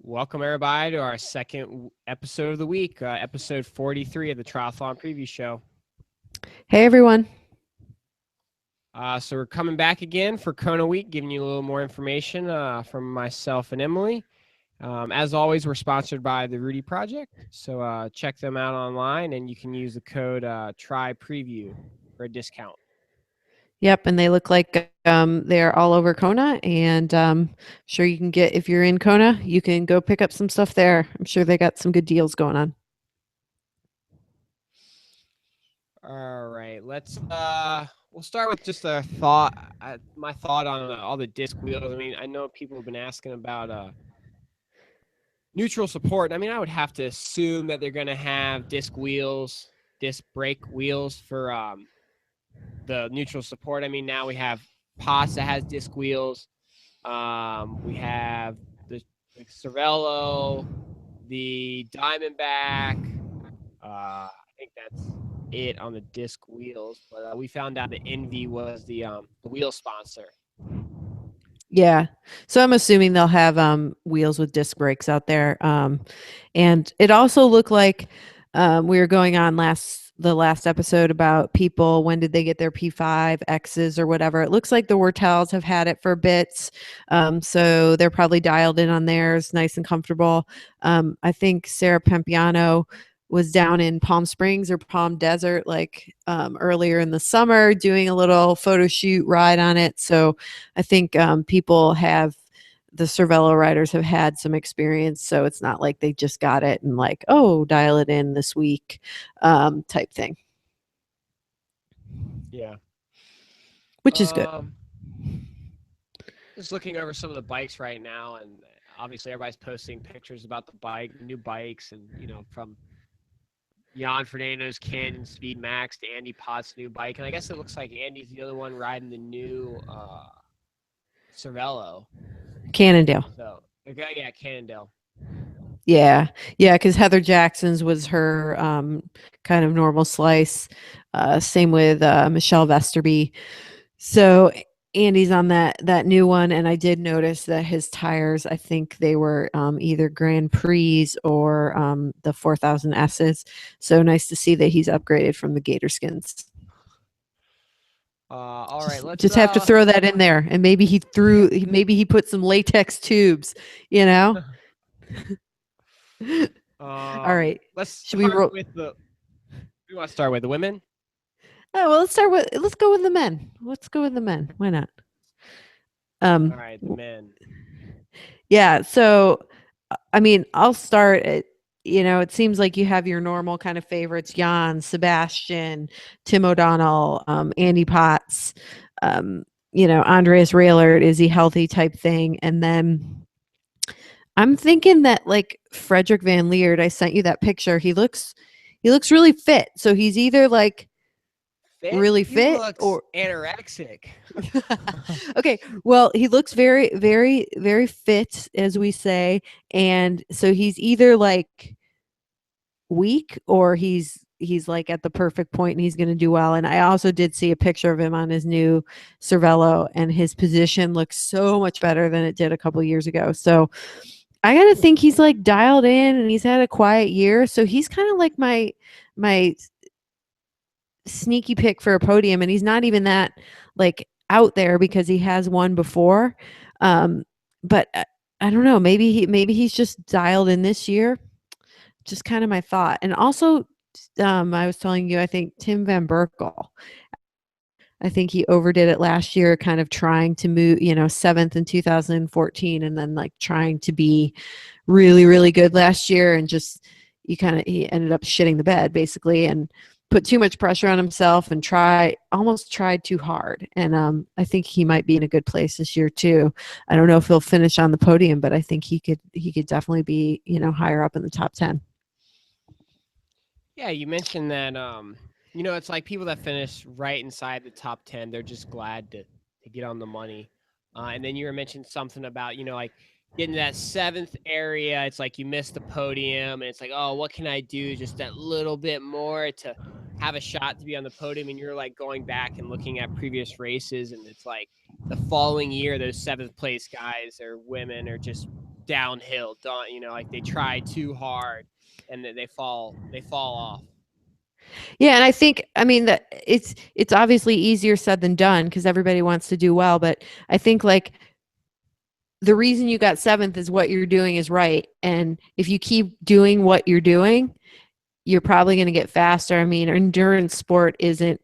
Welcome everybody to our second episode of the week, episode 43 of the Triathlon Preview Show. Hey everyone. So we're coming back again for Kona Week, giving you a little more information from myself and Emily. As always, we're sponsored by the Rudy Project, so check them out online, and you can use the code TRIPREVIEW for a discount. Yep, and they look like they're all over Kona, and sure you can get, if you're in Kona, you can go pick up some stuff there. I'm sure they got some good deals going on. All right, we'll start with just a thought. My thought on all the disc wheels. I mean, I know people have been asking about neutral support. I mean, I would have to assume that they're going to have disc brake wheels for the neutral support. I mean, now we have Potts that has disc wheels. We have the Cervelo, the Diamondback. I think that's it on the disc wheels. But we found out that Envy was the wheel sponsor. Yeah. So I'm assuming they'll have wheels with disc brakes out there. And it also looked like we were going on the last episode about people, when did they get their P5 X's or whatever. It looks like the Wortels have had it for bits. So they're probably dialed in on theirs, nice and comfortable. I think Sarah Pempiano was down in Palm Springs or Palm Desert earlier in the summer doing a little photo shoot ride on it. So I think the Cervelo riders have had some experience, so it's not like they just got it and dial it in this week type thing. Yeah. Which is good. Just looking over some of the bikes right now, and obviously everybody's posting pictures about the new bikes, and from Jan Fernando's Canyon Speed Max to Andy Potts' new bike. And I guess it looks like Andy's the other one riding the new Cervelo. Cannondale. So, yeah, Cannondale. Yeah, because Heather Jackson's was her kind of normal slice. Same with Michelle Vesterby. So Andy's on that new one, and I did notice that his tires, I think they were either Grand Prix or the 4000 S's. So nice to see that he's upgraded from the Gator Skins. All right, let's just have to throw that in there, and maybe he put some latex tubes, All right. We want to start with the women? Oh, well, let's go with the men. Why not? All right, the men. Yeah. So, I mean, I'll start at, it seems like you have your normal kind of favorites: Jan, Sebastian, Tim O'Donnell, Andy Potts, Andreas Raylert, is he healthy type thing. And then I'm thinking that Frederick Van Leert, I sent you that picture. He looks really fit. So he's either really fit or anorexic. Okay, well, he looks very, very, very fit, as we say, and so he's either weak or he's at the perfect point and he's going to do well. And I also did see a picture of him on his new Cervelo, and his position looks so much better than it did a couple years ago. So I gotta think he's dialed in, and he's had a quiet year, so he's kind of like my sneaky pick for a podium, and he's not even that out there because he has won before. But I don't know, maybe he's just dialed in this year. Just kind of my thought. And also I was telling you, I think Tim Van Berkel, I think he overdid it last year, kind of trying to move, 7th in 2014, and then trying to be really, really good last year, and just he ended up shitting the bed basically, and put too much pressure on himself and almost tried too hard. And I think he might be in a good place this year too. I don't know if he'll finish on the podium, but I think he could definitely be, higher up in the top 10. Yeah, you mentioned that it's like people that finish right inside the top 10, they're just glad to get on the money. And then you were mentioning something about, getting to that 7th area. It's like you missed the podium, and it's like, oh, what can I do just that little bit more to have a shot to be on the podium? And you're going back and looking at previous races, and it's like the following year, those 7th place guys or women are just downhill. Like they try too hard and they fall off. Yeah, and I think I mean that it's obviously easier said than done because everybody wants to do well, but I think like the reason you got seventh is what you're doing is right. And if you keep doing what you're doing, you're probably going to get faster. I mean, endurance sport isn't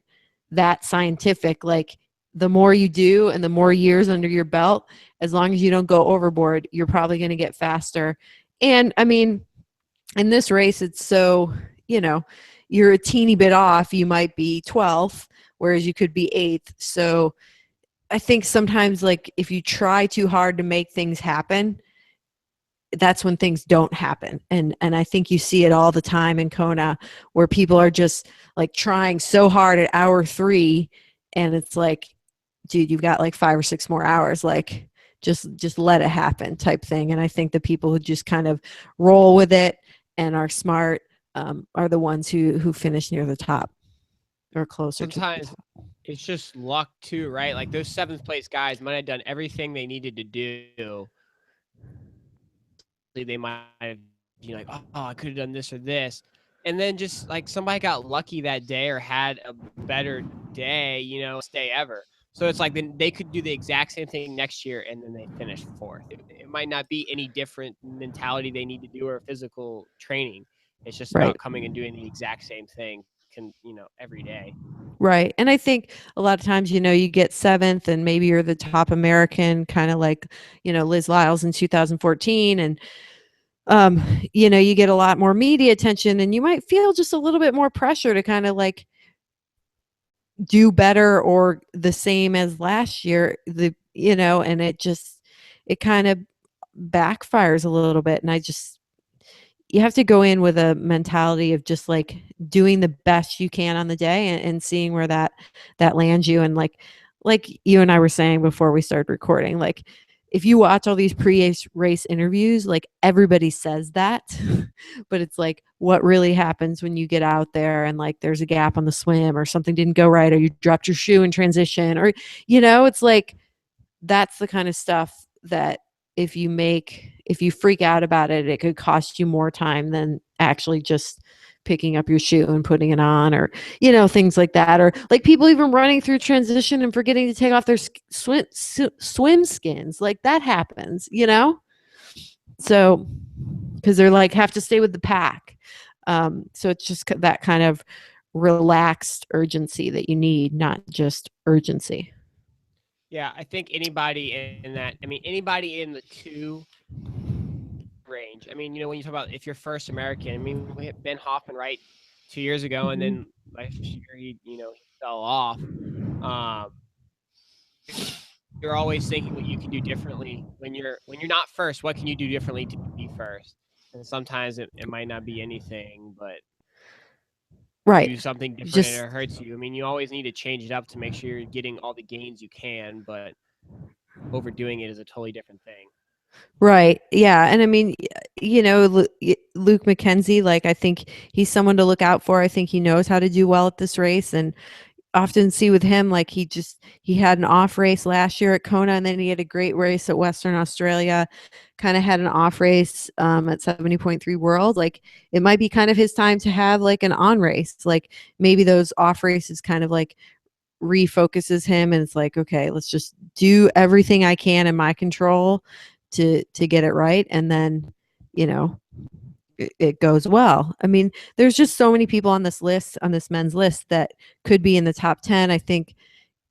that scientific. Like the more you do and the more years under your belt, as long as you don't go overboard, you're probably going to get faster. And I mean, in this race, it's so, you know, you're a teeny bit off. You might be 12th, whereas you could be 8th. So I think sometimes, like, if you try too hard to make things happen, that's when things don't happen. And I think you see it all the time in Kona where people are just like trying so hard at hour 3 and it's like, dude, you've got like 5 or 6 more hours, like just let it happen type thing. And I think the people who just kind of roll with it and are smart are the ones who finish near the top or closer to the Sometimes top. it's just luck too, right? Like those seventh place guys might have done everything they needed to do. They might have, like, oh, I could have done this or this. And then just like somebody got lucky that day or had a better day, stay ever. So it's like then they could do the exact same thing next year and then they finish fourth. It might not be any different mentality they need to do or physical training. It's just Right. about coming and doing the exact same thing every day. Right. And I think a lot of times, you get seventh and maybe you're the top American, kind of like, Liz Lyles in 2014. And, you get a lot more media attention and you might feel just a little bit more pressure to kind of like do better or the same as last year, and it kind of backfires a little bit. And you have to go in with a mentality of just like doing the best you can on the day and seeing where that lands you. And like you and I were saying before we started recording, like if you watch all these pre-race interviews, like everybody says that, but it's like what really happens when you get out there and like there's a gap on the swim or something didn't go right or you dropped your shoe in transition or it's like that's the kind of stuff that if you freak out about it, it could cost you more time than actually just picking up your shoe and putting it on or things like that, or like people even running through transition and forgetting to take off their swim skins, like that happens, so because they're like have to stay with the pack. So it's just that kind of relaxed urgency that you need, not just urgency. Yeah, I think anybody in the 2 range. I mean, when you talk about if you're first American, I mean, we had Ben Hoffman, right, 2 years ago, and Mhm. then last year he fell off. Um, you're always thinking what you can do differently when you're not first. What can you do differently to be first? And sometimes it might not be anything, but Right. you do something different and Just it hurts you. I mean, you always need to change it up to make sure you're getting all the gains you can, but overdoing it is a totally different thing. right. Yeah. And I mean, Luke McKenzie, like I think he's someone to look out for. I think he knows how to do well at this race. And often see with him, like he had an off race last year at Kona and then he had a great race at Western Australia, kind of had an off race at 70.3 World. Like it might be kind of his time to have like an on race. Like maybe those off races kind of like refocuses him and it's like, okay, let's just do everything I can in my control to get it right. And then, you know, it goes well. I mean, there's just so many people on this list, on this men's list that could be in the top 10. I think,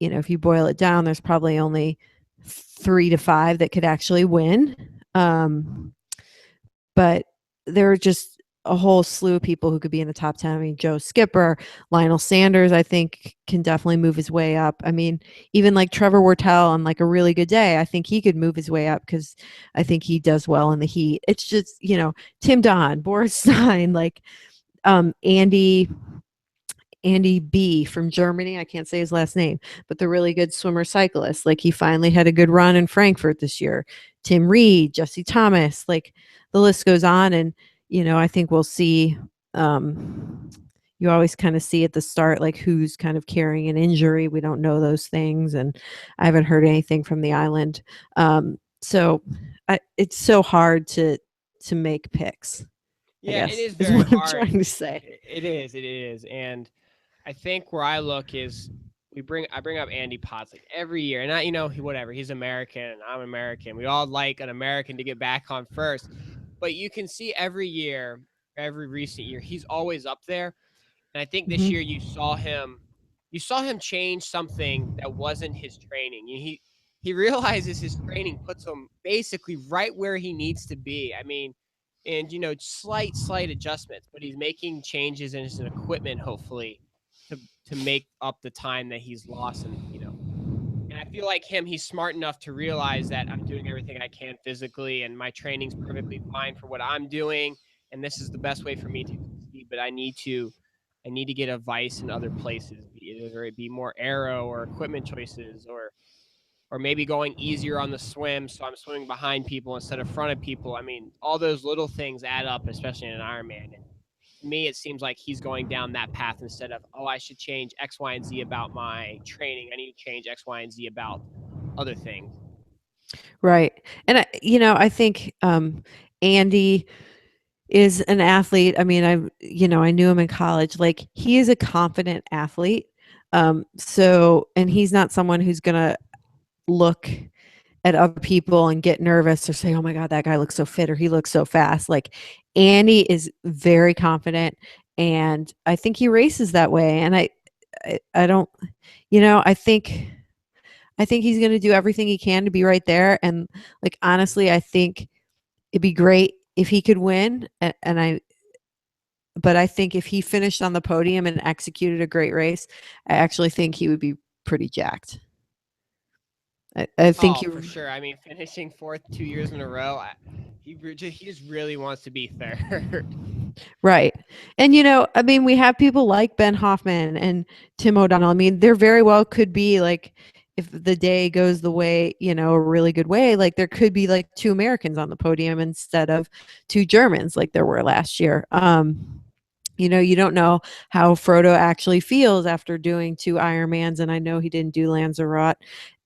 if you boil it down, there's probably only 3 to 5 that could actually win. But there are just a whole slew of people who could be in the top 10. I mean, Joe Skipper, Lionel Sanders, I think can definitely move his way up. I mean, even like Trevor Wortell on like a really good day, I think he could move his way up because I think he does well in the heat. It's just, Tim Don, Boris Stein, like Andy B from Germany. I can't say his last name, but the really good swimmer cyclist. Like he finally had a good run in Frankfurt this year. Tim Reed, Jesse Thomas, like the list goes on. And, I think we'll see. You always kind of see at the start, like who's kind of carrying an injury. We don't know those things. And I haven't heard anything from the island. So it's so hard to make picks, I Yeah, it guess, is is very what I'm hard. trying to say. It is, and I think where I look is I bring up Andy Potts like every year, and whatever, he's American and I'm American. We all like an American to get back on first, but you can see every year, every recent year, he's always up there. And I think this year you saw him change something that wasn't his training. He realizes his training puts him basically right where he needs to be. I mean, and slight adjustments, but he's making changes in his equipment hopefully to to make up the time that he's lost. And I feel like he's smart enough to realize that I'm doing everything I can physically and my training's perfectly fine for what I'm doing, and this is the best way for me to succeed, but I need to get advice in other places, either it be more aero or equipment choices, or maybe going easier on the swim so I'm swimming behind people instead of front of people. I mean, all those little things add up, especially in an Ironman. And to me, it seems like he's going down that path instead of, oh, I should change X, Y, and Z about my training. I need to change X, Y, and Z about other things. Right. And I think Andy is an athlete. I mean, I knew him in college. Like, he is a confident athlete. So, and he's not someone who's going to look at other people and get nervous or say, "Oh my god, that guy looks so fit," or "He looks so fast." Like, Andy is very confident, and I think he races that way. And I don't, I think he's going to do everything he can to be right there. And, like, honestly, I think it'd be great if he could win. But I think if he finished on the podium and executed a great race, I actually think he would be pretty jacked. I think Oh, he for sure. I mean, finishing fourth 2 years in a row, he just really wants to be third. Right. And, I mean, we have people like Ben Hoffman and Tim O'Donnell. I mean, there very well could be, like, if the day goes the way, a really good way, like, there could be like two Americans on the podium instead of two Germans like there were last year. You don't know how Frodo actually feels after doing two Ironmans. And I know he didn't do Lanzarote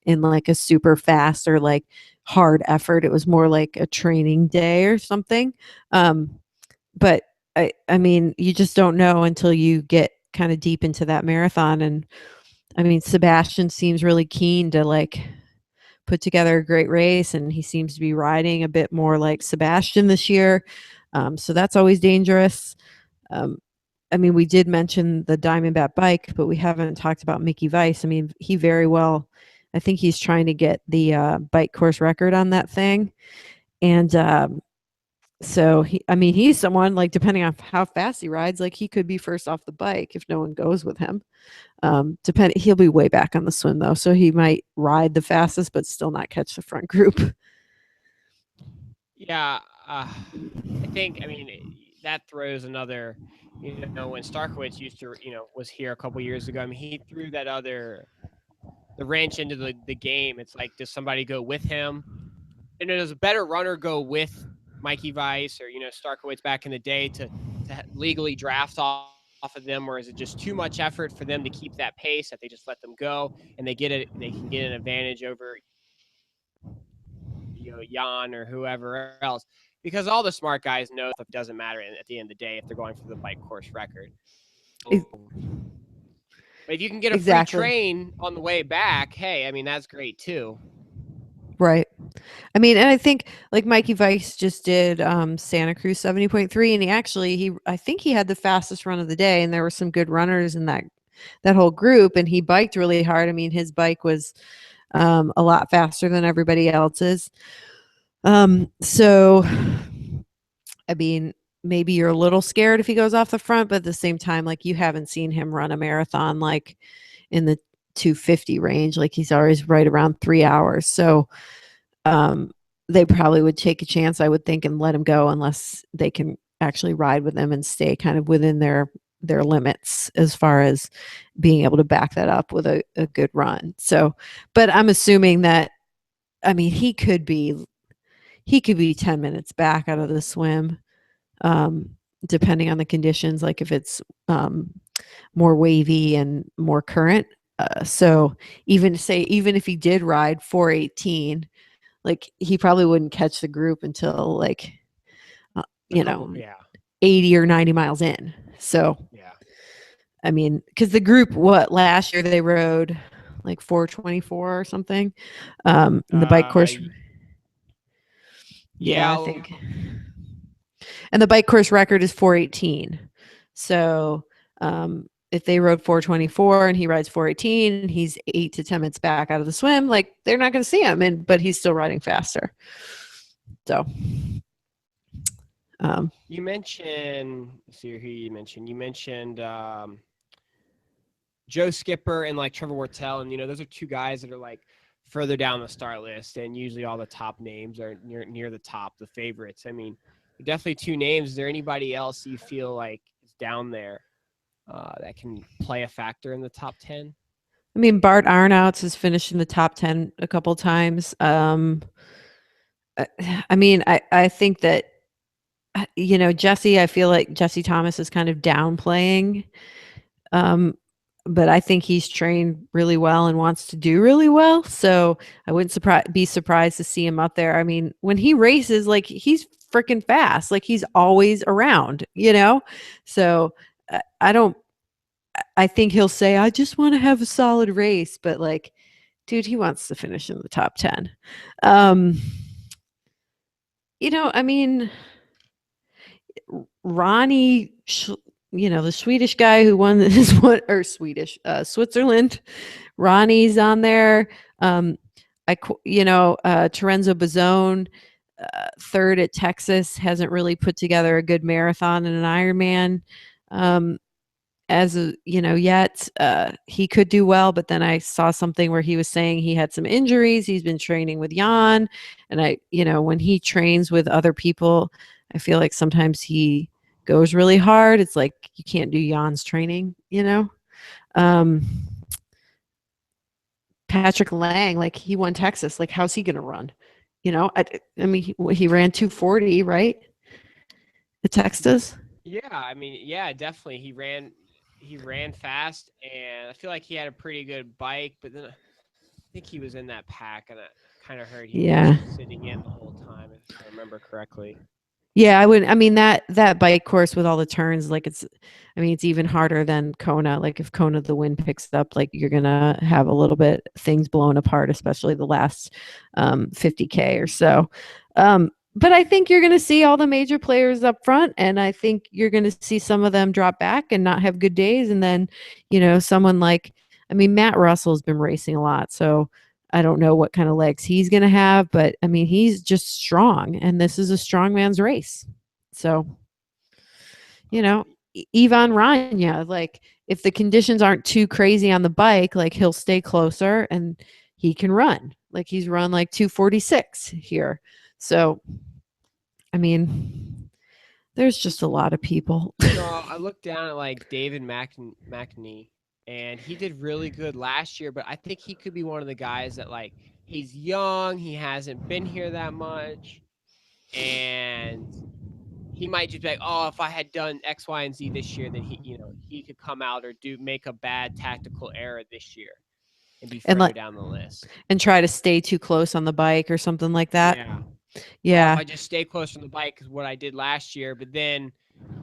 in like a super fast or like hard effort. It was more like a training day or something. But I mean, you just don't know until you get kind of deep into that marathon. And I mean, Sebastian seems really keen to like put together a great race, and he seems to be riding a bit more like Sebastian this year. So that's always dangerous. Um, I mean, we did mention the Diamondback bike, but we haven't talked about Mickey Weiss. I mean, he very well, I think he's trying to get the bike course record on that thing. And so I mean, he's someone, like, depending on how fast he rides, like, he could be first off the bike if no one goes with him. He'll be way back on the swim though, so he might ride the fastest, but still not catch the front group. Yeah, I think. I mean, that throws another. When Starkowitz used to, was here a couple years ago. I mean, he threw the wrench into the game. It's like, does somebody go with him? And does a better runner go with Mikey Weiss or Starkowitz back in the day to legally draft off of them, or is it just too much effort for them to keep that pace that they just let them go and they can get an advantage over Jan or whoever else, because all the smart guys know it doesn't matter at the end of the day if they're going for the bike course record. Ex- So, but if you can get a free exactly. train on the way back, hey, I mean, that's great too. Right. I mean, and I think, like, Mikey Weiss just did Santa Cruz 70.3, and I think he had the fastest run of the day, and there were some good runners in that whole group, and he biked really hard. I mean, his bike was a lot faster than everybody else's. So I mean, maybe you're a little scared if he goes off the front, but at the same time, like, you haven't seen him run a marathon like in the 250 range. Like, he's always right around 3 hours. So um, they probably would take a chance, I would think, and let him go unless they can actually ride with him and stay kind of within their limits as far as being able to back that up with a good run. So, but I'm assuming that, I mean, he could be 10 minutes back out of the swim, um, depending on the conditions, like if it's more wavy and more current. So even if he did ride 418, like he probably wouldn't catch the group until like you know Yeah. 80 or 90 miles in. So Yeah. I mean, because the group, what last year they rode like 424 or something. And the bike course, Y- yeah, I yeah. think, and the bike course record is 418. So if they rode 424 and he rides 418 and he's 8 to 10 minutes back out of the swim, like they're not going to see him, but he's still riding faster. So, You mentioned, let's see who you mentioned. You mentioned Joe Skipper and like Trevor Wortell, and those are two guys that are like further down the start list, and usually all the top names are near the top, the favorites. I mean, definitely two names. Is there anybody else you feel like is down there that can play a factor in the top 10? I mean, Bart Arnouts has finished in the top 10 a couple times. I mean, I think that Jesse, I feel like Jesse Thomas is kind of downplaying. Um, but I think he's trained really well and wants to do really well. So I wouldn't be surprised to see him up there. I mean, when he races, like he's freaking fast. Like he's always around. So I don't. I think he'll say, "I just want to have a solid race," but like, dude, he wants to finish in the top 10. Um, I mean, Ronnie, the Swedish guy who won his one or Swedish, Switzerland. Ronnie's on there. Terenzo Bazone, third at Texas, hasn't really put together a good marathon and an Ironman. Yet he could do well, but then I saw something where he was saying he had some injuries. He's been training with Jan, and when he trains with other people, I feel like sometimes he goes really hard. It's like you can't do Jan's training. Um, Patrick Lang, like he won Texas, like how's he going to run? I mean, he ran 240, right? At Texas. Yeah, I mean, yeah, definitely. He ran fast, and I feel like he had a pretty good bike. But then I think he was in that pack, and I kind of heard he was Yeah. just sitting in the whole time, if I remember correctly. Yeah, I would. I mean that bike course with all the turns, like it's even harder than Kona. Like if Kona the wind picks up, like you're gonna have a little bit things blown apart, especially the last 50K or so. But I think you're gonna see all the major players up front, and I think you're gonna see some of them drop back and not have good days, and then someone like I mean Matt Russell's been racing a lot, so I don't know what kind of legs he's going to have, but I mean, he's just strong, and this is a strong man's race. So, you know, Ivan Rania, like if the conditions aren't too crazy on the bike, like he'll stay closer and he can run. Like he's run like 246 here. So, I mean, there's just a lot of people. I looked down at like David McNee, and he did really good last year. But I think he could be one of the guys that like he's young, he hasn't been here that much, and he might just be like, oh, if I had done X, Y, and Z this year, then he could come out or make a bad tactical error this year and be and further let down the list. and try to stay too close on the bike or something like that. Yeah. Oh, if Yeah. I just stay close from the bike is what I did last year, but then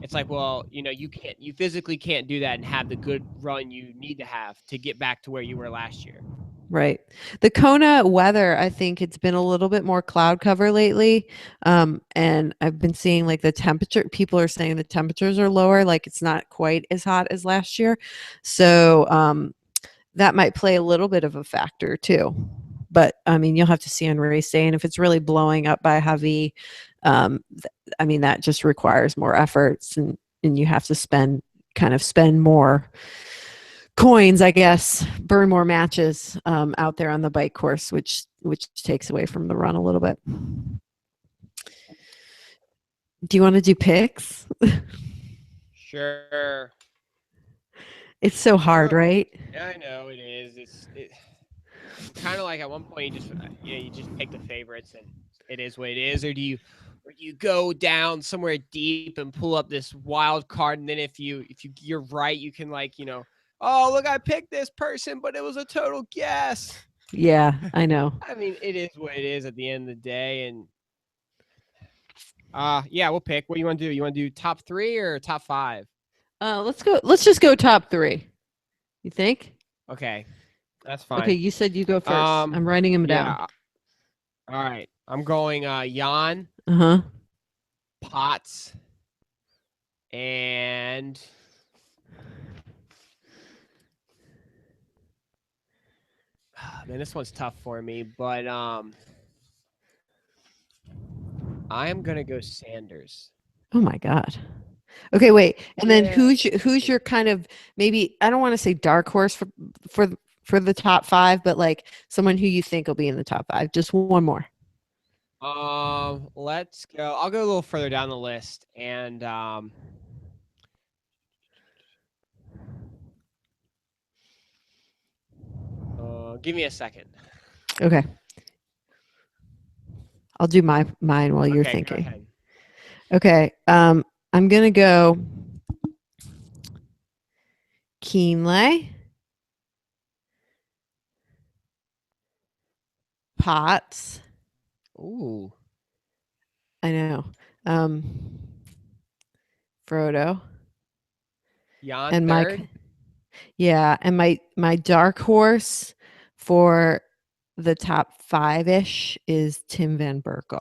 it's like, well, you physically can't do that and have the good run you need to have to get back to where you were last year. Right. The Kona weather, I think it's been a little bit more cloud cover lately. And I've been seeing like the temperature, people are saying the temperatures are lower, like it's not quite as hot as last year. So that might play a little bit of a factor too. But I mean, you'll have to see on race day. And if it's really blowing up by heavy, I mean, that just requires more efforts and you have to spend more coins, I guess, burn more matches out there on the bike course, which takes away from the run a little bit. Do you want to do picks? Sure. It's so hard, Uh, right? yeah, I know it is. It's kind of like at one point you just pick the favorites and it is what it is, or do you go down somewhere deep and pull up this wild card, and then if you're right, you can oh look, I picked this person, but it was a total guess. Yeah, I know. I mean, it is what it is at the end of the day, and yeah, we'll pick. What do you want to do? You want to do top 3 or top 5? Let's go. Let's just go top 3. You think? Okay, that's Okay, fine. you said you go first. I'm writing them down. Yeah. All right, I'm going Jan, Uh-huh. Potts, and man, this one's tough for me, but I am gonna go Sanders. Oh my God. Okay, wait. And then Yeah, who's your kind of, maybe, I don't want to say dark horse for for the top 5, but like someone who you think will be in the top 5. Just one more. let's go. I'll go a little further down the list, and give me a second. Okay. I'll do mine while you're Okay, go thinking. ahead. Okay. I'm gonna go Keenley, Potts. Ooh, I know. Frodo Jan and third. Mike. Yeah, and my dark horse for the top 5-ish is Tim Van Berkel.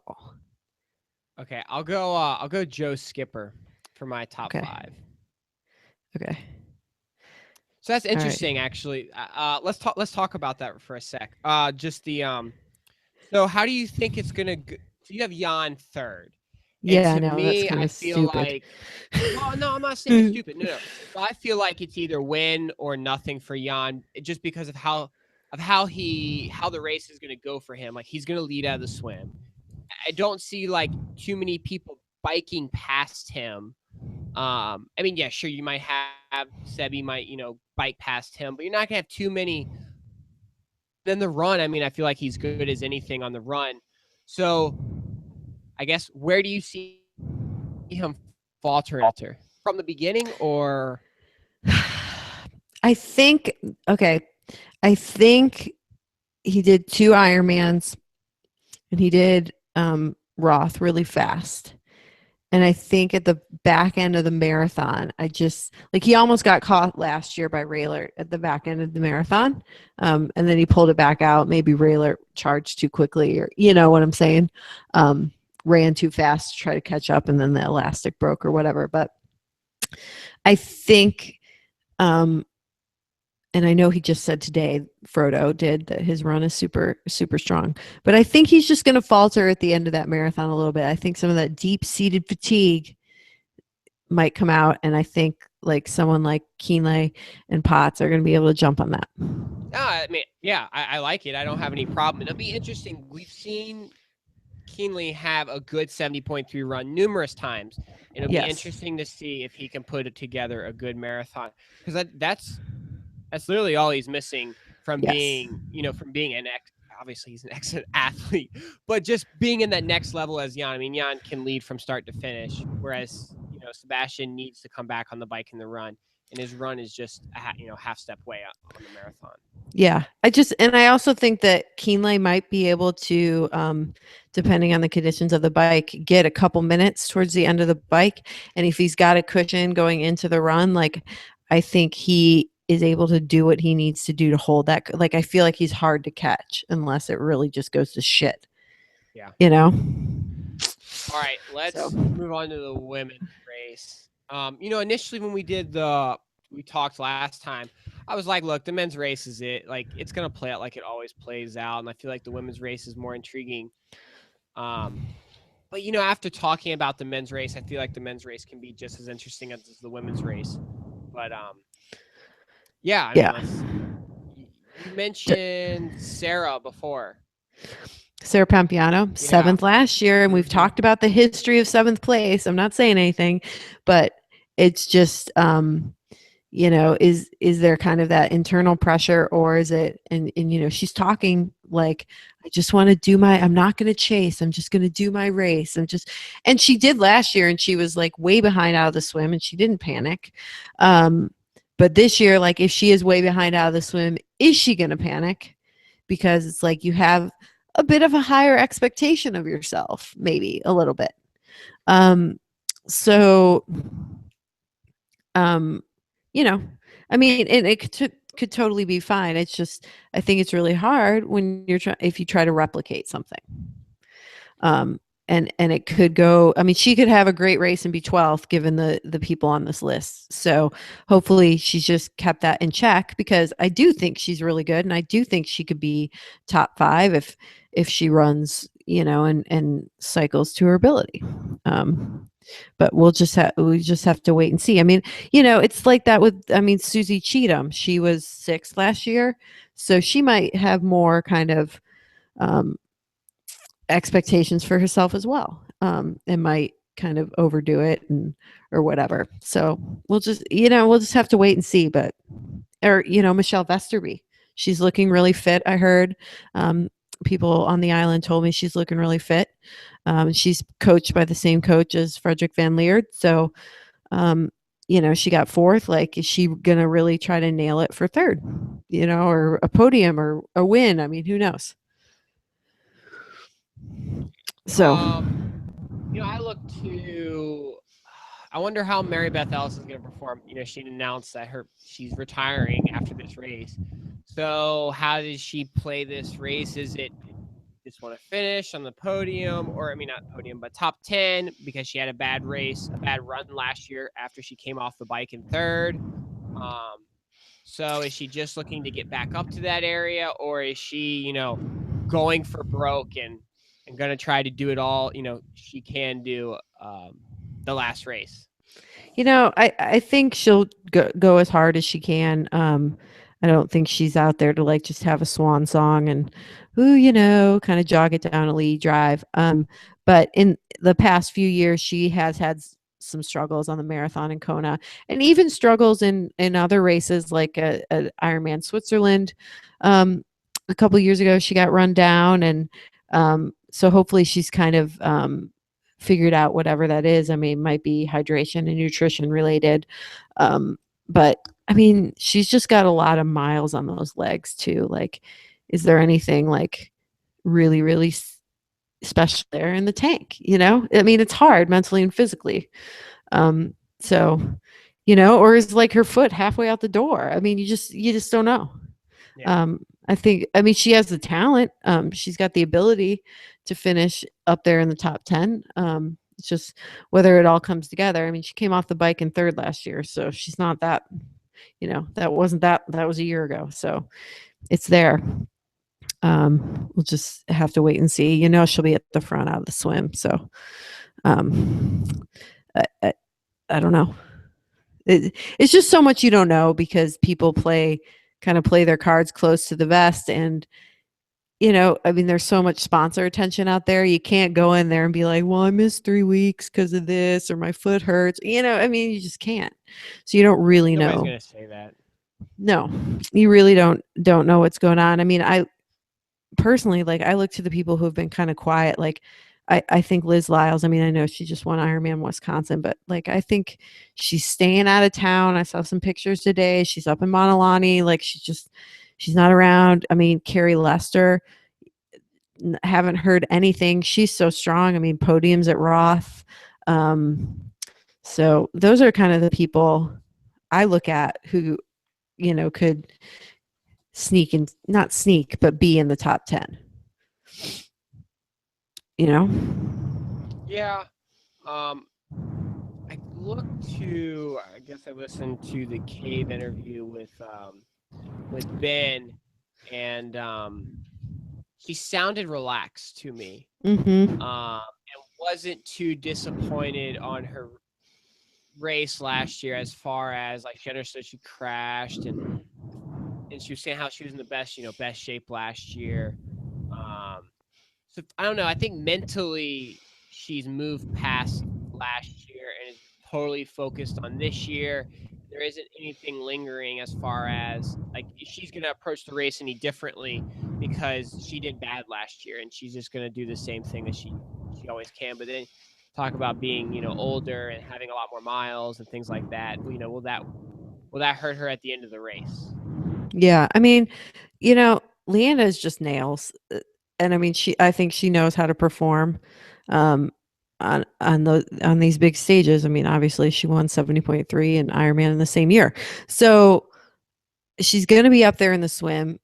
Okay, I'll go Joe Skipper for my top Okay. 5. Okay. So that's All right. interesting, actually. Let's talk about that for a sec. Just the So how do you think it's gonna? So you have Jan third, and Yeah, I to know that's me, kind I of feel stupid. like, well, no, I'm not saying it's stupid. No, no. So I feel like it's either win or nothing for Jan, just because of how the race is gonna go for him. Like he's gonna lead out of the swim. I don't see like too many people biking past him. I mean, yeah, sure, you might have Sebi might bike past him, but you're not gonna have too many. Then the run, I mean, I feel like he's good as anything on the run. So I guess where do you see him falter from the beginning or? I think okay. I think he did 2 Ironmans and he did Roth really fast. And I think at the back end of the marathon, I just like he almost got caught last year by Rayler at the back end of the marathon. And then he pulled it back out. Maybe Rayler charged too quickly, or you know what I'm saying? Ran too fast to try to catch up, and then the elastic broke or whatever. But I think, and I know he just said today, Frodo did, that his run is super, super strong. But I think he's just going to falter at the end of that marathon a little bit. I think some of that deep seated fatigue might come out, and I think like someone like Keenley and Potts are going to be able to jump on that. I mean, yeah, I like it. I don't have any problem. It'll be interesting. We've seen Keenly have a good 70.3 run numerous times. It'll be Yes. interesting to see if he can put it together a good marathon, because that's literally all he's missing from Yes. being an obviously he's an excellent athlete, but just being in that next level as Jan. I mean, Jan can lead from start to finish, whereas Sebastian needs to come back on the bike in the run, and his run is just half step way up on the marathon. Yeah. I also think that Keenley might be able to, depending on the conditions of the bike, get a couple minutes towards the end of the bike. And if he's got a cushion going into the run, like I think he is able to do what he needs to do to hold that. Like I feel like he's hard to catch unless it really just goes to shit. Yeah. You know? All right, So let's move on to the women's race. Initially when we talked last time, I was like, look, the men's race is it. Like it's gonna play out like it always plays out, and I feel like the women's race is more intriguing. But after talking about the men's race, I feel like the men's race can be just as interesting as the women's race. But yeah, I mean, yeah. you mentioned Sarah before. Sarah Pampiano, Yeah. 7th last year. And we've Hmm. talked about the history of 7th place. I'm not saying anything, but it's just, is there kind of that internal pressure, or is it, and she's talking like, I just want to I'm not going to chase. I'm just going to do my race. And she did last year and she was like way behind out of the swim and she didn't panic. But this year, like if she is way behind out of the swim, is she going to panic? because it's like you have a bit of a higher expectation of yourself, maybe a little bit. Um, so, um, you know, I mean, and it could totally be fine. It's just, I think it's really hard when you're trying, if you try to replicate something. Um, and it could go, I mean, she could have a great race and be 12th given the people on this list. So hopefully she's just kept that in check, because I do think she's really good, and I do think she could be top 5 if she runs, and cycles to her ability. But we just have to wait and see. I mean, it's like that with, I mean, Susie Cheatham. She was 6th last year, so she might have more kind of um, expectations for herself as well, and might kind of overdo it or whatever. So we'll just have to wait and see. But or Michelle Vesterby, she's looking really fit. I heard people on the island told me she's looking really fit. She's coached by the same coach as Frederick Van Leerd, so um, she got 4th. Like, is she gonna really try to nail it for 3rd, or a podium or a win? I mean, who knows? So, I look to. I wonder how Mary Beth Ellis is going to perform. She announced that she's retiring after this race. So how does she play this race? Is it just want to finish on the podium, or I mean not podium, but top 10, because she had a bad run last year after she came off the bike in 3rd. So is she just looking to get back up to that area, or is she, going for broke and going to try to do it all, she can do the last race? I think she'll go as hard as she can. I don't think she's out there to like just have a swan song and, ooh, kind of jog it down a lead drive. But in the past few years, she has had some struggles on the marathon in Kona, and even struggles in other races like a Ironman Switzerland. A couple years ago, she got run down, and so hopefully she's kind of figured out whatever that is. I mean, it might be hydration and nutrition related. But I mean, she's just got a lot of miles on those legs too. Like, is there anything like really, really special there in the tank? I mean, it's hard mentally and physically. So, or is like her foot halfway out the door? I mean, you just don't know. Yeah. I mean, she has the talent. She's got the ability to finish up there in the top 10. It's just whether it all comes together. I mean, she came off the bike in 3rd last year, so she's not that, that was a year ago. So it's there. We'll just have to wait and see. She'll be at the front out of the swim. So um, I don't know. It's just so much you don't know, because people kind of play their cards close to the vest. And I mean, there's so much sponsor attention out there. You can't go in there and be like, well, I missed 3 weeks because of this, or my foot hurts. I mean, you just can't. So you don't really Nobody's know. going to say that. No, you really don't know what's going on. I mean, I personally, like, I look to the people who have been kind of quiet. Like, I think Liz Lyles, I mean, I know she just won Ironman Wisconsin, but like, I think she's staying out of town. I saw some pictures today. She's up in Montalani. Like, she's not around. I mean, Carrie Lester, haven't heard anything. She's so strong. I mean, podiums at Roth. So those are kind of the people I look at who, could sneak and not sneak, but be in the top 10. Yeah. I guess I listened to the Cave interview with Ben, and she sounded relaxed to me. Mm-hmm. And wasn't too disappointed on her race last year, as far as like she understood she crashed, and she was saying how she was in the best shape last year. So I don't know. I think mentally she's moved past last year and is totally focused on this year. There isn't anything lingering as far as like she's going to approach the race any differently, because she did bad last year and she's just going to do the same thing that she always can. But then talk about being older and having a lot more miles and things like that. Will that hurt her at the end of the race? Yeah. I mean, you know, Leanna is just nails. And I mean, I think she knows how to perform um, on these big stages. I mean, obviously she won 70.3 and Ironman in the same year. So she's going to be up there in the swim.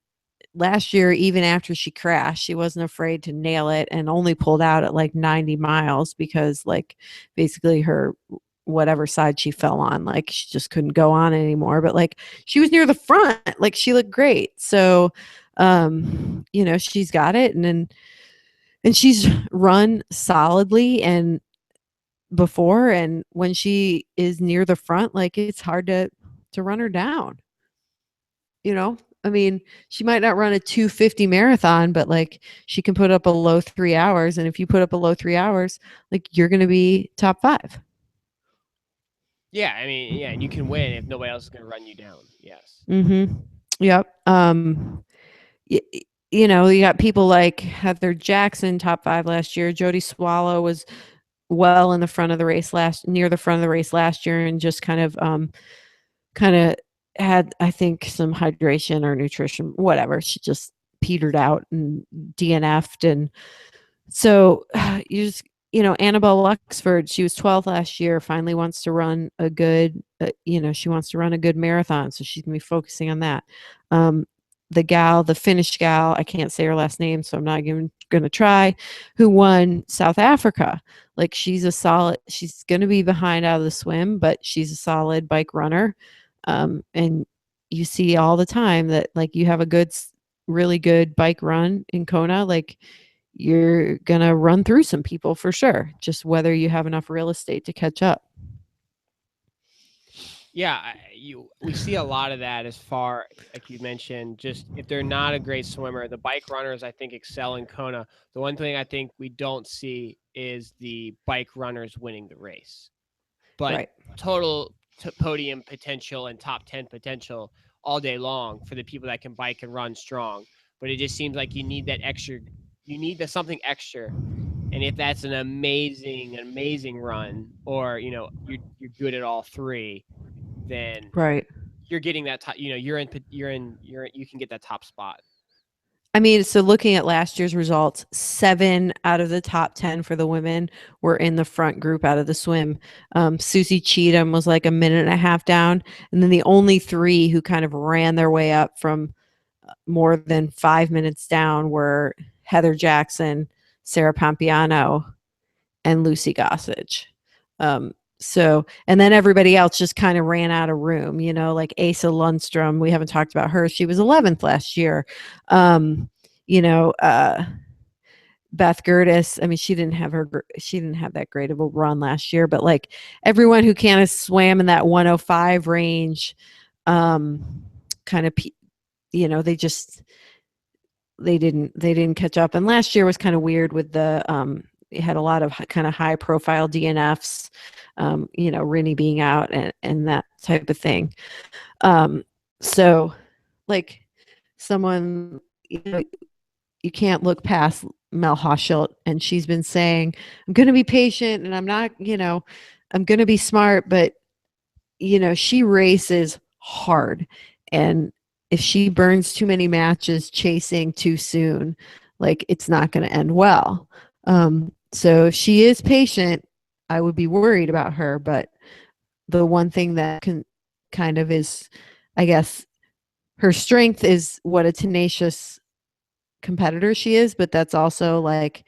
Last year, even after she crashed, she wasn't afraid to nail it and only pulled out at like 90 miles because like basically her whatever side she fell on, like she just couldn't go on anymore. But like she was near the front, like she looked great. So she's got it, and she's run solidly and before, and when she is near the front, like it's hard to run her down. I mean, she might not run a 250 marathon, but like she can put up a low 3 hours. And if you put up a low 3 hours, like you're going to be top five. Yeah, I mean, yeah, and you can win if nobody else is going to run you down. Yes. Mm-hmm. Yep. Y- you got people like Heather Jackson, top five last year. Jody Swallow was well in the front of the race near the front of the race last year, and just kind of had, I think, some hydration or nutrition, whatever. She just petered out and DNF'd. And so you just, Annabelle Luxford, she was 12th last year, finally wants to run a good, she wants to run a good marathon. So she's going to be focusing on that. The Finnish gal, I can't say her last name, so I'm not even going to try, who won South Africa. Like she's going to be behind out of the swim, but she's a solid bike runner. And you see all the time that like you have a really good bike run in Kona, like you're going to run through some people for sure, just whether you have enough real estate to catch up. Yeah, we see a lot of that as far like you mentioned. Just if they're not a great swimmer, the bike runners I think excel in Kona. The one thing I think we don't see is the bike runners winning the race, but Right. total podium potential and top 10 potential all day long for the people that can bike and run strong. But it just seems like you need that extra. You need something extra, and if that's an amazing run, or you're good at all three, then Right. you're getting that top. You can get that top spot. I mean, so looking at last year's results, 7 out of the top 10 for the women were in the front group out of the swim. Susie Cheatham was like a minute and a half down. And then the only 3 who kind of ran their way up from more than 5 minutes down were Heather Jackson, Sarah Pompiano, and Lucy Gossage. And then everybody else just kind of ran out of room, like Asa Lundstrom. We haven't talked about her. She was 11th last year. Um, you know, uh, Beth Gertis, I mean, she didn't have that great of a run last year, but like everyone who kind of swam in that 105 range, kind of, they didn't catch up. And last year was kind of weird with it had a lot of kind of high profile DNFs, Rennie being out and that type of thing. So like someone, you can't look past Mel Hochschild, and she's been saying, I'm going to be patient and I'm not, I'm going to be smart, but she races hard. And if she burns too many matches chasing too soon, like it's not going to end well. So if she is patient, I would be worried about her. But the one thing that can kind of is, I guess, her strength is what a tenacious competitor she is, but that's also like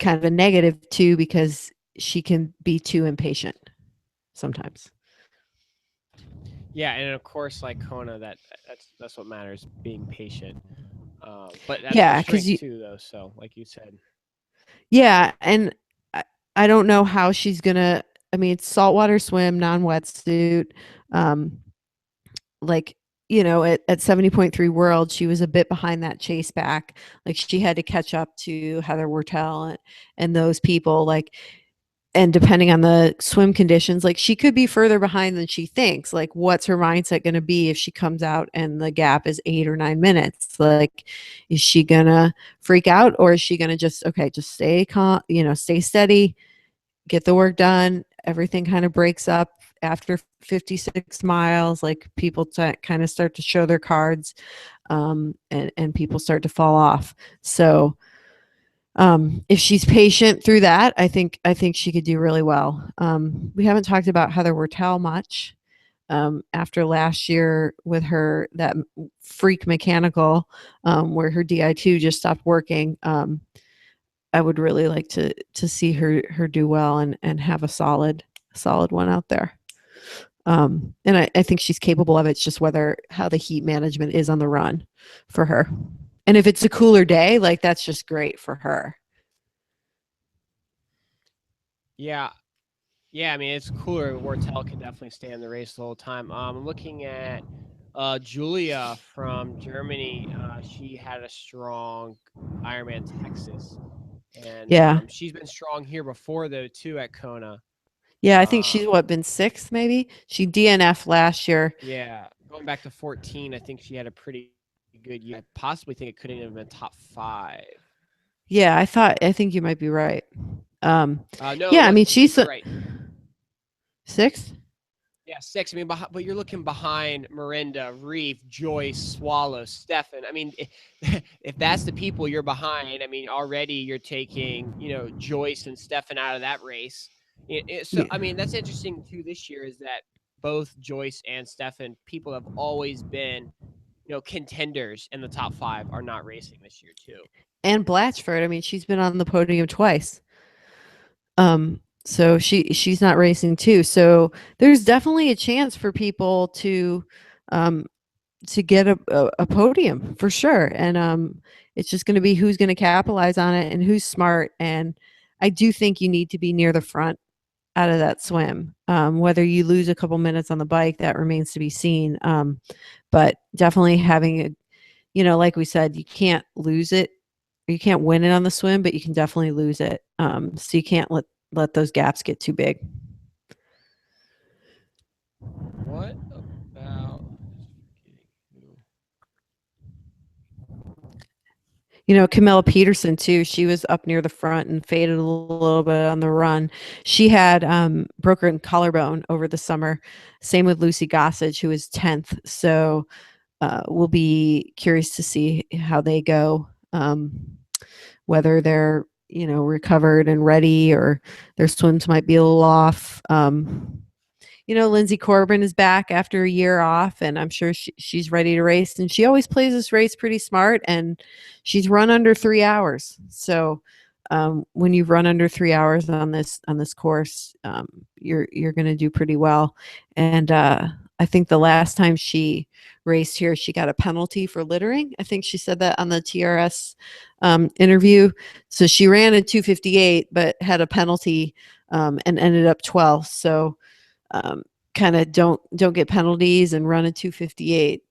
kind of a negative too, because she can be too impatient sometimes. Yeah, and of course, like Kona, that's what matters, being patient. But that's her Yeah, because strength you, too, though. So, like you said, yeah, and I don't know how she's gonna. I mean, it's saltwater swim, non-wetsuit. Um, like at 70.3 world, she was a bit behind that chase back. Like she had to catch up to Heather Wortel and those people. Like, and depending on the swim conditions, like she could be further behind than she thinks. Like, what's her mindset going to be if she comes out and the gap is 8 or 9 minutes? Like, is she gonna freak out, or is she gonna just stay calm, stay steady, get the work done? Everything kind of breaks up after 56 miles. Like people kind of start to show their cards. and people start to fall off. So if she's patient through that, I think she could do really well. We haven't talked about Heather Wertel much. After last year with her that freak mechanical, where her Di2 just stopped working. I would really like to see her do well and have a solid one out there. And I think she's capable of it. It's just whether how the heat management is on the run for her. And if it's a cooler day, like that's just great for her. Yeah, yeah. I mean, it's cooler. Wartel can definitely stay in the race the whole time. I'm looking at Julia from Germany. She had a strong Ironman Texas, and Yeah. she's been strong here before though too at Kona. Yeah, I think she's Um, what been sixth maybe. She DNF last year. yeah, going back to 14, I think she had a pretty good year. I possibly think it could have been top five. Yeah, I think you might be right. No, it Yeah, I was mean six. she's You're right. sixth. Yeah, six. I mean, but you're looking behind Miranda, Reef, Joyce, Swallow, Stefan. I mean, if that's the people you're behind, I mean, already you're taking, Joyce and Stefan out of that race. So, Yeah. I mean, that's interesting too this year is that both Joyce and Stefan, people have always been, contenders in the top five are not racing this year too. And Blatchford, I mean, she's been on the podium twice. So she's not racing too. So there's definitely a chance for people um to get a podium for sure. And it's just going to be who's going to capitalize on it and who's smart. And I do think you need to be near the front out of that swim. Whether you lose a couple minutes on the bike, that remains to be seen. But definitely having a, like we said, you can't lose it. You can't win it on the swim, but you can definitely lose it. So you can't let those gaps get too big. What about just forgetting who? Camilla Peterson too. She was up near the front and faded a little bit on the run. She had broken collarbone over the summer. Same with Lucy Gossage, who was 10th. So we'll be curious to see how they go. Whether they're recovered and ready, or their swims might be a little off. Lindsay Corbin is back after a year off, and I'm sure she's ready to race. And she always plays this race pretty smart, and she's run under 3 hours. So when you run under 3 hours on this course, you're going to do pretty well. And I think the last time she raced here, she got a penalty for littering. I think she said that on the TRS interview. So she ran in 2:58, but had a penalty and ended up 12th. So kind of don't get penalties and run a 2:58.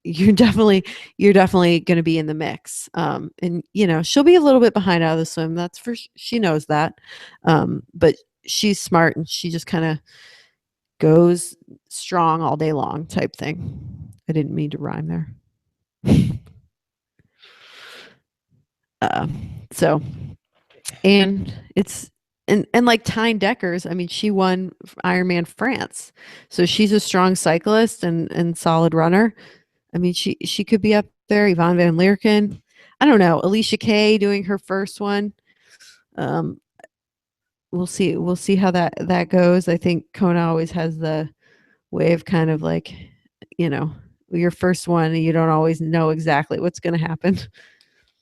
You're definitely going to be in the mix. And she'll be a little bit behind out of the swim. That's for she knows that. But she's smart and she just kind of goes strong all day long type thing. I didn't mean to rhyme there. So and it's and like Tyne Deckers, I mean, she won Ironman France, so she's a strong cyclist and solid runner. I mean, she could be up there. Yvonne Van Leerken, I don't know. Alicia Kay doing her first one. Um, we'll see how that goes. I think Kona always has the way of kind of like, you know, your first one, and you don't always know exactly what's going to happen.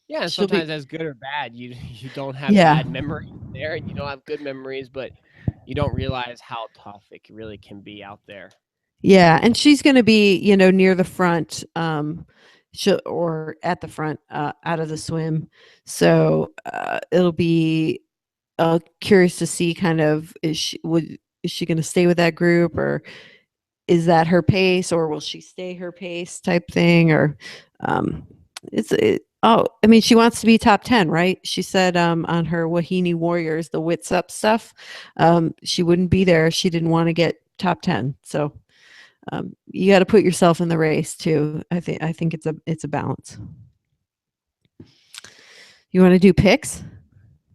Yeah, and She'll sometimes be, that's good or bad. You don't have yeah. bad memories there, and you don't have good memories, but you don't realize how tough it really can be out there. Yeah, and she's going to be, near the front, or at the front, out of the swim. So it'll be curious to see kind of is she going to stay with that group, or is that her pace, or will she stay her pace type thing, or um, I mean, she wants to be top 10, right? She said on her Wahine Warriors, the Wits Up stuff, she wouldn't be there if she didn't want to get top 10. So you got to put yourself in the race too. I think it's a balance. You want to do picks?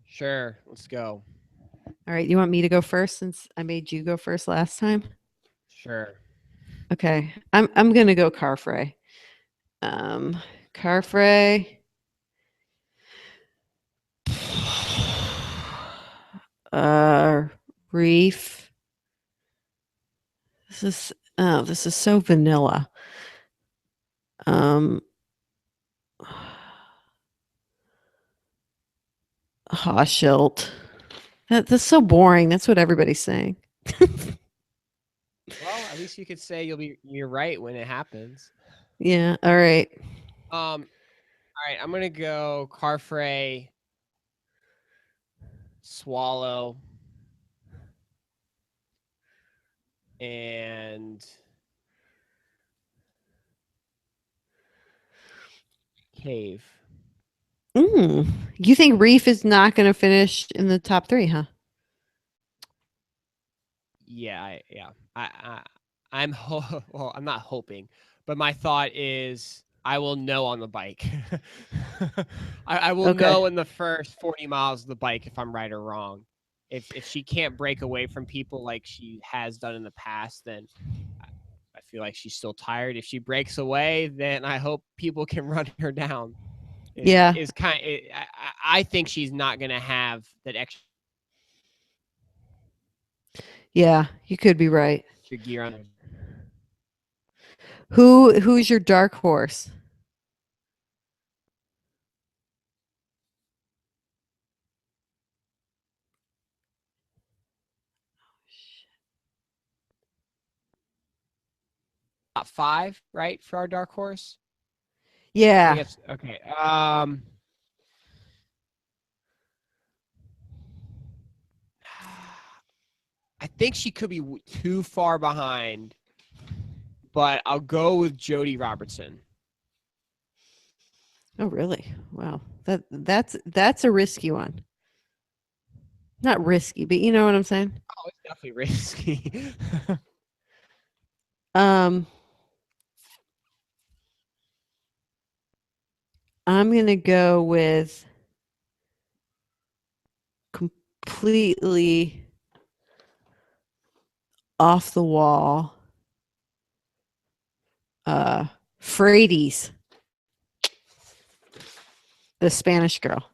Sure, let's go. All right. You want me to go first since I made you go first last time? Sure. Okay. I'm gonna go Carfrey. Carfrey. Uh, Reef. This is so vanilla. Um, Hoschilt. That's so boring. That's what everybody's saying. Well, at least you could say you're right when it happens. Yeah. All right. All right, I'm gonna go Carfrey, Swallow, and Cave. You think Reef is not going to finish in the top 3, huh? Yeah, I'm well, I'm not hoping, but my thought is I will know on the bike. I will Okay. know in the first 40 miles of the bike if I'm right or wrong. If she can't break away from people like she has done in the past, then I I feel like she's still tired. If she breaks away, then I hope people can run her down. Yeah. Is kind. I think she's not gonna have that extra Yeah. You could be right. gear on. Who's your dark horse? Top five, right, for our dark horse. I think Yeah. it's okay. I think she could be too far behind, but I'll go with Jody Robertson. Oh, really? Wow. That's a risky one. Not risky, but you know what I'm saying? Oh, it's definitely risky. Um I'm going to go with completely off the wall Frades, the Spanish girl.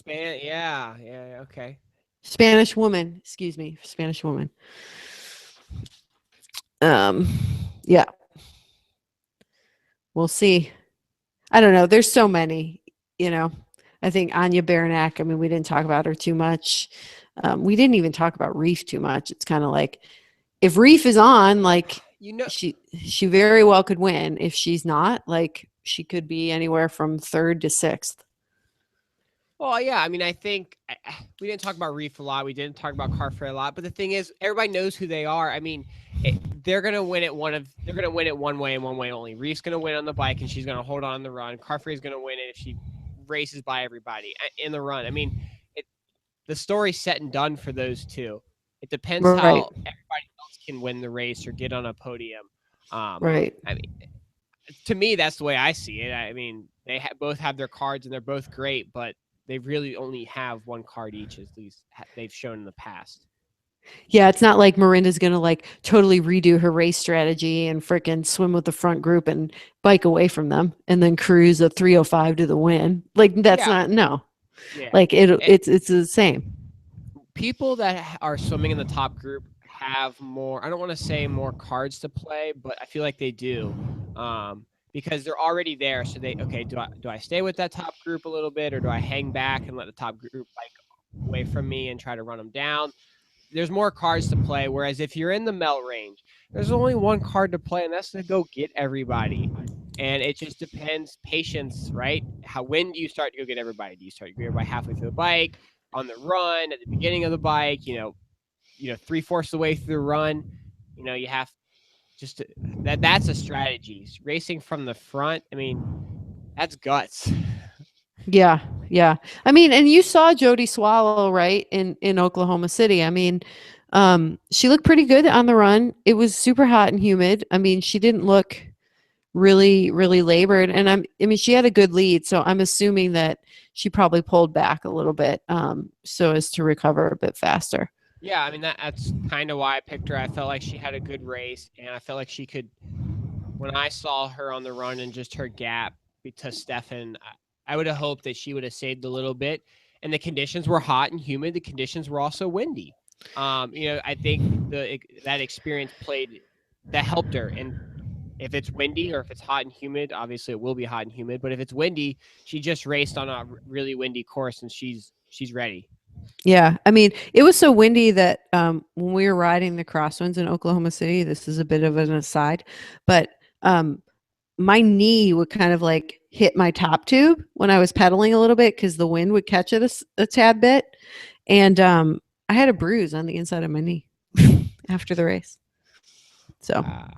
yeah, okay. Spanish woman, excuse me, Spanish woman. Um, yeah, we'll see. I don't know. There's so many, you know. I think Anya Baranek. I mean, we didn't talk about her too much. We didn't even talk about Reef too much. It's kind of like if Reef is on, like You know, she very well could win. If she's not, like she could be anywhere from 3rd to 6th. well, yeah. I mean, I think we didn't talk about Reef a lot. We didn't talk about Carfrey a lot. But the thing is, everybody knows who they are. I mean, they're gonna win it. They're gonna win it one way and one way only. Reef's gonna win on the bike, and she's gonna hold on the run. Carfrey's gonna win it if she races by everybody in the run. I mean, it, the story's set and done for those two. It depends Right. how everybody else can win the race or get on a podium. Right. I mean, to me, that's the way I see it. I mean, they both have their cards and they're both great, but they really only have one card each, at least they've shown in the past. Yeah, it's not like Miranda's gonna like totally redo her race strategy and fricking swim with the front group and bike away from them and then cruise a 305 to the win. Like that's Yeah, not no. yeah. Like And it's the same. people that are swimming in the top group have more. I don't want to say more cards to play, but I feel like they do, because they're already there. So they okay. Do I stay with that top group a little bit, or do I hang back and let the top group like away from me and try to run them down? There's more cards to play. Whereas if you're in the melt range, there's only one card to play, and that's to go get everybody. And it just depends patience, right? When do you start to go get everybody? Do you start to get everybody halfway through the bike, on the run, at the beginning of the bike? 3/4 of the way through the run. You have just that's a strategy. Racing from the front. I mean, that's guts. Yeah, yeah. I mean, and you saw Jody Swallow, right, in Oklahoma City. I mean, she looked pretty good on the run. It was super hot and humid. I mean, she didn't look really labored, and I mean, she had a good lead, so I'm assuming that she probably pulled back a little bit, so as to recover a bit faster. Yeah, I mean that's kind of why I picked her. I felt like she had a good race, and I felt like she could when I saw her on the run and just her gap to Stefan, I would have hoped that she would have saved a little bit. And the conditions were hot and humid. The conditions were also windy. I think that experience played that helped her. And if it's windy or if it's hot and humid, obviously it will be hot and humid. But if it's windy, she just raced on a really windy course and she's ready. Yeah, I mean, it was so windy that when we were riding the crosswinds in Oklahoma City, this is a bit of an aside, but um, my knee would kind of like hit my top tube when I was pedaling a little bit because the wind would catch it a tad bit, and I had a bruise on the inside of my knee after the race. So Uh,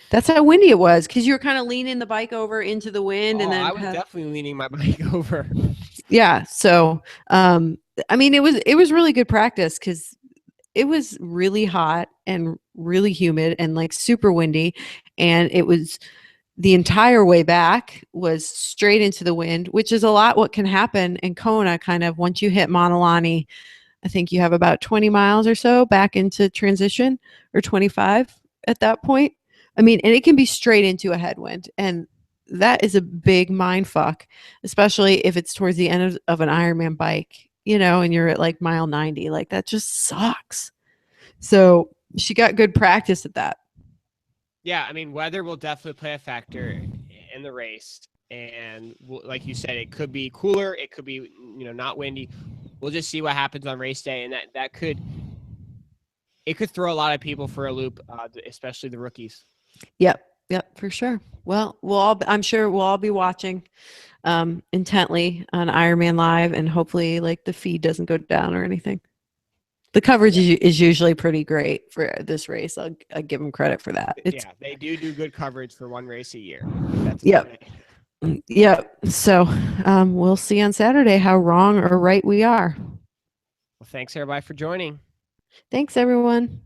that's how windy it was because you were kind of leaning the bike over into the wind, oh, and I then was definitely leaning my bike over. yeah. So I mean, it was really good practice because it was really hot and really humid and like super windy, and it was the entire way back was straight into the wind, which is a lot what can happen in Kona kind of once you hit Monolani. I think you have about 20 miles or so back into transition, or 25 at that point. I mean, and it can be straight into a headwind, and that is a big mind fuck, especially if it's towards the end of an Ironman bike, and you're at like mile 90. Like that just sucks. So she got good practice at that. Yeah, I mean, weather will definitely play a factor in the race, and like you said, it could be cooler, it could be not windy. We'll just see what happens on race day, and that could throw a lot of people for a loop, especially the rookies. Yep. Yep, for sure. Well, I'm sure we'll all be watching intently on Ironman Live, and hopefully like the feed doesn't go down or anything. The coverage Yeah, is usually pretty great for this race. I'll give them credit for that. It's yeah, they do good coverage for one race a year. That's yep. okay. Yep. So we'll see on Saturday how wrong or right we are. Well, thanks everybody for joining. Thanks, everyone.